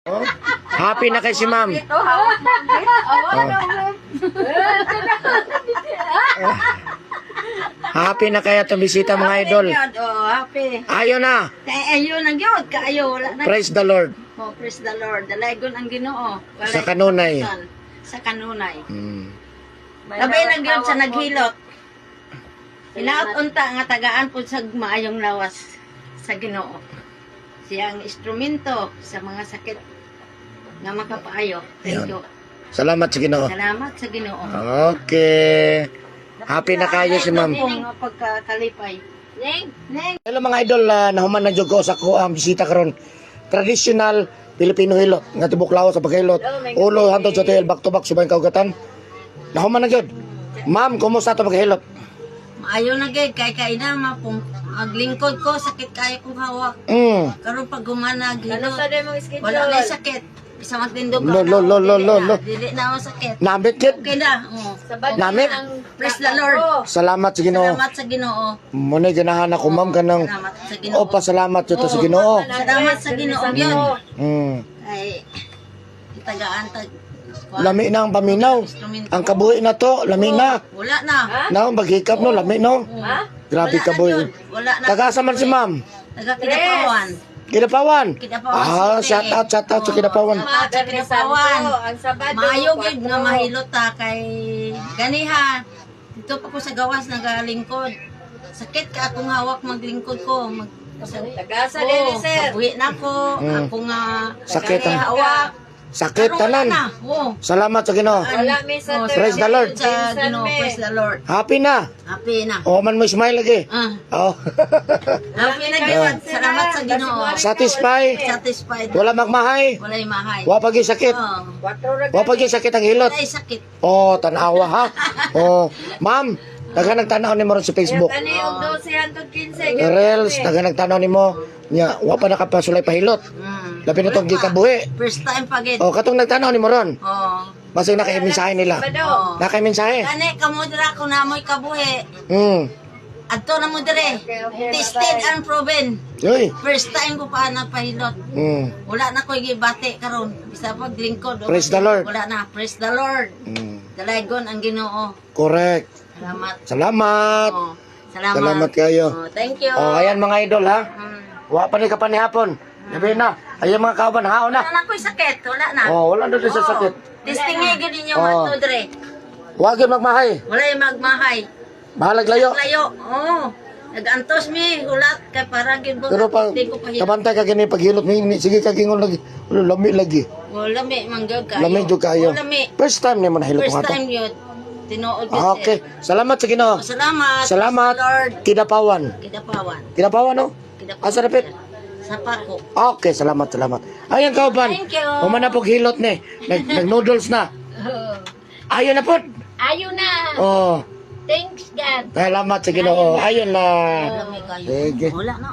Oh, happy na kay si ma'am. Happy na kaya itong bisita mga idol. Oh, happy. Ayaw na. Ayaw na gyud, kaayo wala na. Praise the Lord. Oh, praise the Lord. Dalagon ang Ginoo. Sa kanunay. Sa kanunay. Labi na gyud sa naghilot. Hinaot unta nga tagaan pud sa maayong lawas sa Ginoo. Siya ang instrumento sa mga sakit nga makapaayo. Thank you. Salamat sa Ginoo. Salamat sa Ginoo. Okay. Happy na kayo si ma'am. Mga pagkakalipay. Neng. Hello mga idol, nahuman na jud ko sa ko ang bisita karon. Traditional Filipino hilot nga tibok lawas sa paghilot. Ulo hantod sa tail back to back subay kaugatan. Nahuman na jud. Ma'am, kumusta to paghilot? Ayaw na gay kay kaina mapong aglingkod ko sakit kaya kong hawak. Karon pag gumanag hilot. Wala na sakit. Isa magtindog Lo. Dili na ako sakit. Namit kit. Okay na. Namit. Praise the Lord. Salamat sa Ginoo. Salamat sa Ginoo. Muna ganahan ako ma'am kanang Salamat sa Ginoo. o pasalamat jud sa Ginoo. Salamat sa Ginoo yun. Ay tagaan tag Lami na ang paminaw. Ang kabuhi na to, lami na. wala na. Na maghikap no, lami no. Grabe kabuhi. Wala na. Tagasa man si ma'am. Taga Kidapawan. Kidapawan. Kidapawan City. Shout out sa Kidapawan. Salamat sa Kidapawan. Maayo gid nga mahilot ta kay ganiha. Dito pa ko sa gawas nagalingkod. Sakit ka akong hawak maglingkod ko. Tagasa din sir. Buhi na ko. Ako nga Sakit ang hawak. sakit tanan. Salamat sa Ginoo. Wala may sa Praise the Lord. Sa Ginoo, praise the Lord. Happy na. Happy na. O man mo smile lagi. Oh. Happy na gyud. Salamat sa Ginoo. Satisfied. Satisfied. Wala magmahay. Walay mahay. Wa pagi sakit. Oh. Wa pagi sakit ang hilot. Walay sakit. Oh, tanawa ha. Oh, ma'am, daga nagtanaw nimo ron sa Facebook. Tani og 1215. Reels, daga nagtanaw nimo. Nya, wa pa nakapasulay pahilot. Labi na tong gikabuhi. First time pagid. Oh, katong nagtanaw nimo ron. Oh. Basig na kay mensahe nila. Oh. Na kay mensahe. Kani kamo dira ko namoy kabuhi. Adto na mo dire. Tested and proven. Uy. First time ko pa nagpahilot. Wala na ko gibati karon. Bisa pag lingkod. Praise the Lord. Wala na. Praise the Lord. Dalagon ang Ginoo. Correct. Salamat. Salamat. Oh. Salamat. Salamat kayo. Oh, thank you. Oh, ayan mga idol ha. Wa pa ni ka pa ni hapon. Labi na. Ayan mga kauban, haon na. Wala na ko'y sakit. Wala na. Oh, wala doon sa sakit. Testingin gud ninyo Oh. ato dire. Wa gyud magmahay. Wala yung magmahay. Bahalag layo. Layo. Oh. Nag-antos mi ulat kay para gid mo. Pero pa Di ko pahilot. kabantay ka kini paghilot mi sige ka gingon lagi. Lami lagi. Wala mi manggag kayo. Lami jud kayo. Wala mi. First time nimo nahilot First nga to. time yun. Tinuod yun. Okay. Salamat sa Ginoo. Salamat. Salamat. Lord. Kidapawan. Kidapawan. Kidapawan no? Kidapawan. Asa dapit? Sa Paco. Okay, salamat. Ayan kauban. Thank you. Human na pog hilot ni. Nag-noodles na. Ayun na pod. Ayaw na. Oh. Thanks God. Salamat sa Ginoo. Ayun na. Lami kayo. Sige. Wala na.